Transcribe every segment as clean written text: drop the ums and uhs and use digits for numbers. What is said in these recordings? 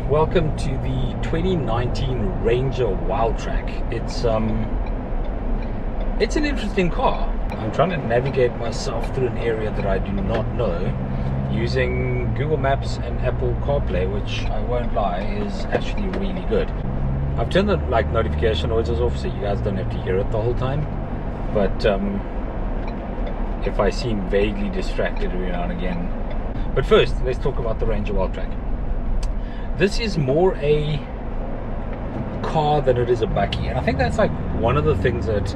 Welcome to the 2019 Ranger Wildtrack. It's an interesting car. I'm trying to navigate myself through an area that I do not know using Google Maps and Apple CarPlay, which I won't lie is actually really good. I've turned the notification noises off so you guys don't have to hear it the whole time, but if I seem vaguely distracted every now and again. But first, let's talk about the Ranger Wildtrack. This is more a car than it is a bakkie, and I think that's one of the things that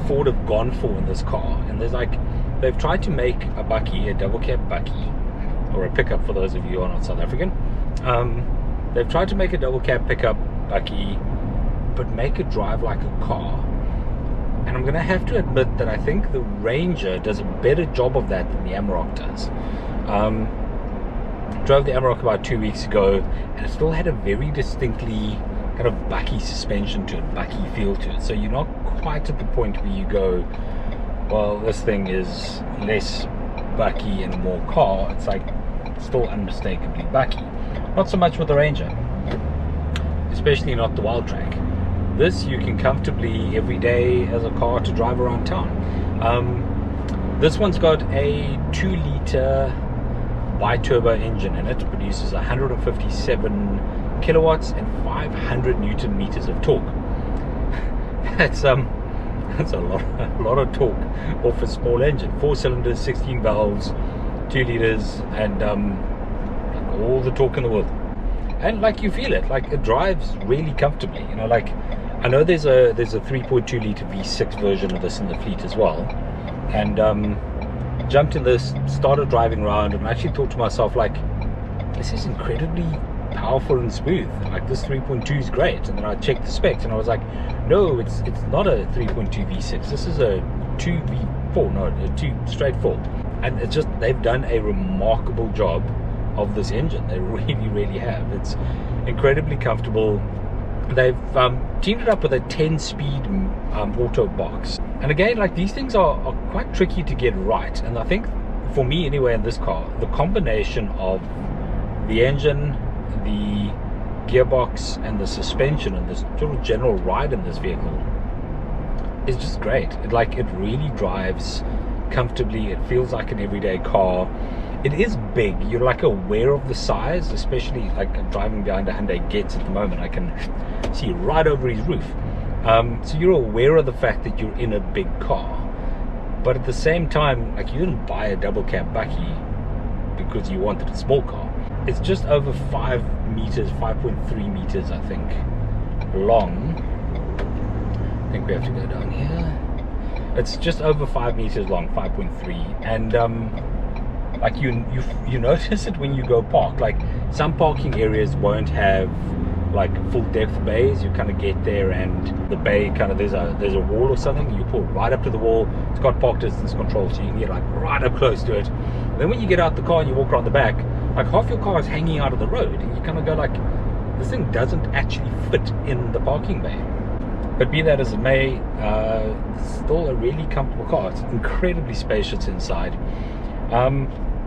Ford have gone for in this car. And they've tried to make a bakkie, a double cab bakkie, or a pickup for those of you who are not South African. They've tried to make a double cab pickup bakkie, but make it drive like a car. And I'm going to have to admit that I think the Ranger does a better job of that than the Amarok does. Drove the Amarok about 2 weeks ago, and it still had a very distinctly kind of bakkie suspension to it, bakkie feel to it. So you're not quite at the point where you go, well, this thing is less bakkie and more car. It's still unmistakably bakkie. Not so much with the Ranger, especially not the Wildtrack. This you can comfortably every day as a car to drive around town. This one's got a 2-liter bi-turbo engine in it. It produces 157 kilowatts and 500 newton meters of torque. That's a lot of torque off a small engine. 4 cylinders, 16 valves, 2 liters, and all the torque in the world. And you feel it, it drives really comfortably. I know there's a 3.2 liter V6 version of this in the fleet as well, and jumped in this, started driving around, and I actually thought to myself, this is incredibly powerful and smooth. This 3.2 is great. And then I checked the specs, and I was like, no, it's not a 3.2 V6. This is a 2 V4, no, a 2 straight 4. And it's just, they've done a remarkable job of this engine. They really, really have. It's incredibly comfortable. They've teamed it up with a 10-speed auto box. And again, these things are quite tricky to get right. And I think, for me anyway, in this car, the combination of the engine, the gearbox, and the suspension, and this sort of general ride in this vehicle is just great. It really drives comfortably. It feels like an everyday car. It is big. You're aware of the size, especially I'm driving behind a Hyundai Getz at the moment. I can see right over his roof. So you're aware of the fact that you're in a big car. But at the same time, you didn't buy a double cab bakkie because you wanted a small car. It's just over 5 meters, 5.3 meters, I think, long. I think we have to go down here. It's just over 5 meters long, 5.3, and you notice it when you go park. Some parking areas won't have full depth bays. You kind of get there, and the bay there's a wall or something. You pull right up to the wall. It's got park distance control, so you can get right up close to it. And then when you get out the car and you walk around the back, half your car is hanging out of the road, and you kind of go this thing doesn't actually fit in the parking bay. But be that as it may, it's still a really comfortable car. It's incredibly spacious inside.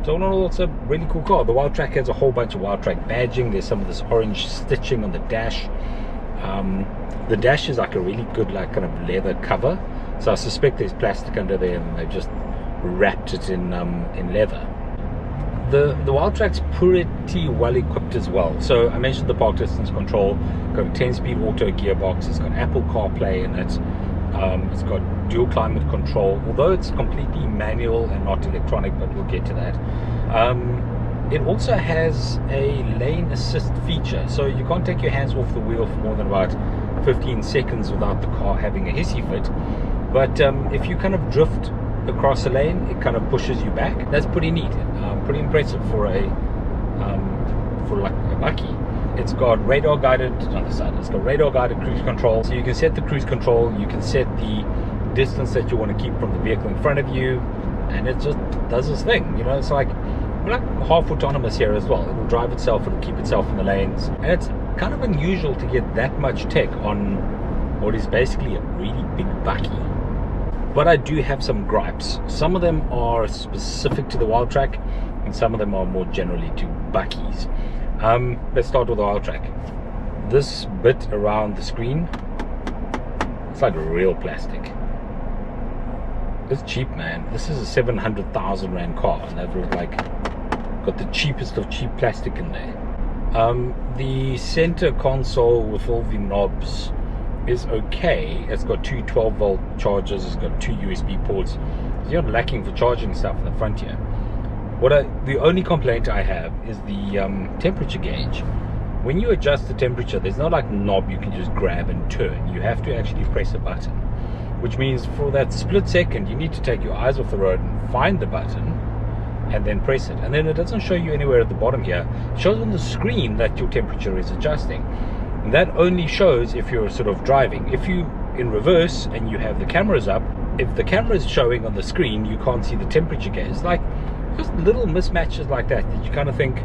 So in all, it's a really cool car. The Wildtrack has a whole bunch of Wildtrack badging. There's some of this orange stitching on the dash. The dash is a really good kind of leather cover. So I suspect there's plastic under there, and they've just wrapped it in leather. The Wildtrack's pretty well equipped as well. So I mentioned the park distance control. It's got a 10-speed auto gearbox. It's got Apple CarPlay in it. It's got dual climate control, although it's completely manual and not electronic, but we'll get to that. It also has a lane assist feature, so you can't take your hands off the wheel for more than about 15 seconds without the car having a hissy fit. But if you kind of drift across a lane, it kind of pushes you back. That's pretty neat, pretty impressive for a bakkie. It's got radar guided, on the side, it's got radar guided cruise control. So you can set the cruise control, you can set the distance that you want to keep from the vehicle in front of you, and it just does this thing. It's we're half autonomous here as well. It'll drive itself, it'll keep itself in the lanes. And it's kind of unusual to get that much tech on what is basically a really big bakkie. But I do have some gripes. Some of them are specific to the Wildtrack, and some of them are more generally to bakkies. Let's start with the Wildtrack. This bit around the screen, it's like real plastic. It's cheap, man. This is a 700,000 rand car, and they've like got the cheapest of cheap plastic in there. The center console with all the knobs is okay. It's got two 12-volt chargers. It's got two USB ports. So you're not lacking for charging stuff in the front here. The only complaint I have is the temperature gauge. When you adjust the temperature, there's no like knob you can just grab and turn. You have to actually press a button, which means for that split second you need to take your eyes off the road and find the button and then press it. And then it doesn't show you anywhere at the bottom here. It shows on the screen that your temperature is adjusting. And that only shows if you're sort of driving. If you in reverse and you have the cameras up, if the camera is showing on the screen, you can't see the temperature gauge. It's like just little mismatches like that you kind of think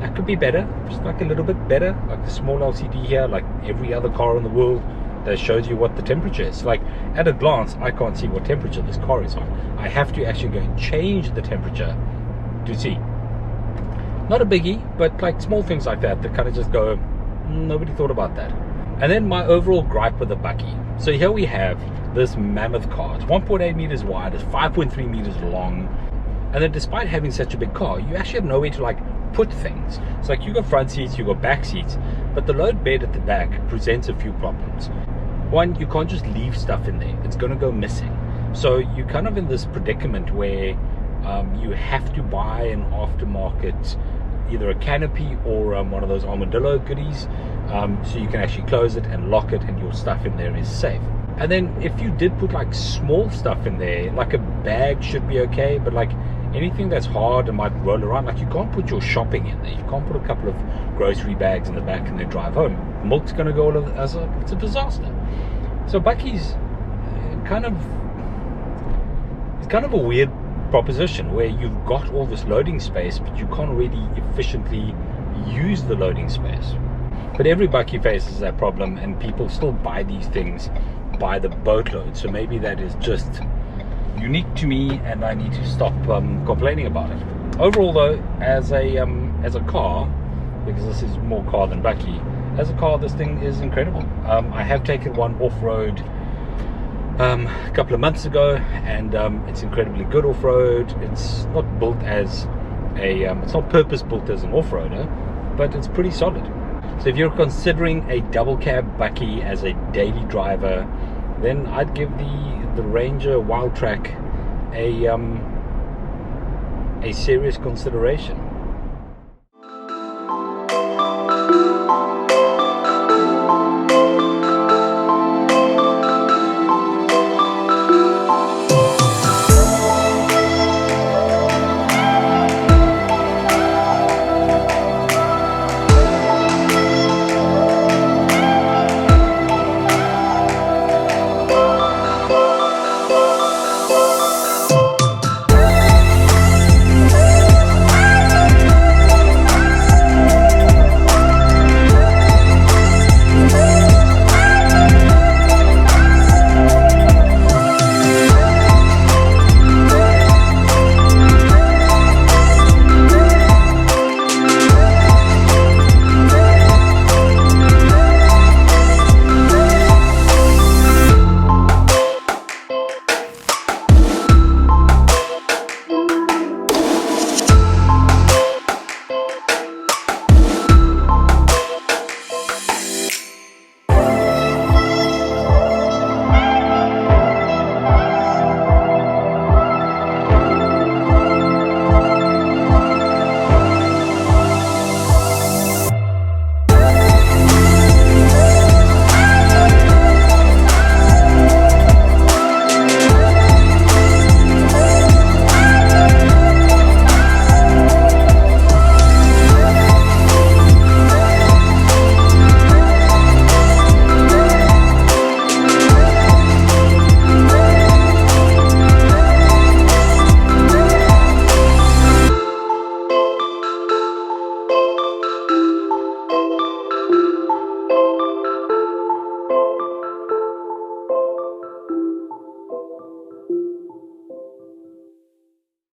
that could be better, just like a little bit better, like the small LCD here, like every other car in the world that shows you what the temperature is. Like at a glance, I can't see what temperature this car is on. I have to actually go and change the temperature to see. Not a biggie, but like small things like that kind of just go, nobody thought about that. And then my overall gripe with the Bakkie. So here we have this mammoth car. It's 1.8 meters wide, it's 5.3 meters long. And then despite having such a big car, you actually have nowhere to like put things. It's like you got front seats, you got back seats, but the load bed at the back presents a few problems. One, you can't just leave stuff in there. It's going to go missing. So you're kind of in this predicament where you have to buy an aftermarket, either a canopy or one of those armadillo goodies, so you can actually close it and lock it and your stuff in there is safe. And then if you did put like small stuff in there, like a bag should be okay, but like anything that's hard and might roll around, like you can't put your shopping in there. You can't put a couple of grocery bags in the back and then drive home. Milk's going to go all over, it's a disaster. So Bakkie's kind of a weird proposition where you've got all this loading space, but you can't really efficiently use the loading space. But every Bakkie faces that problem, and people still buy these things by the boatload. So maybe that is just unique to me, and I need to stop complaining about it. Overall, though, as a car, because this is more car than Bakkie, as a car, this thing is incredible. I have taken one off-road a couple of months ago, and it's incredibly good off-road. It's not built as it's not purpose-built as an off-roader, but it's pretty solid. So if you're considering a double cab Bakkie as a daily driver, then I'd give the Ranger Wildtrack a serious consideration.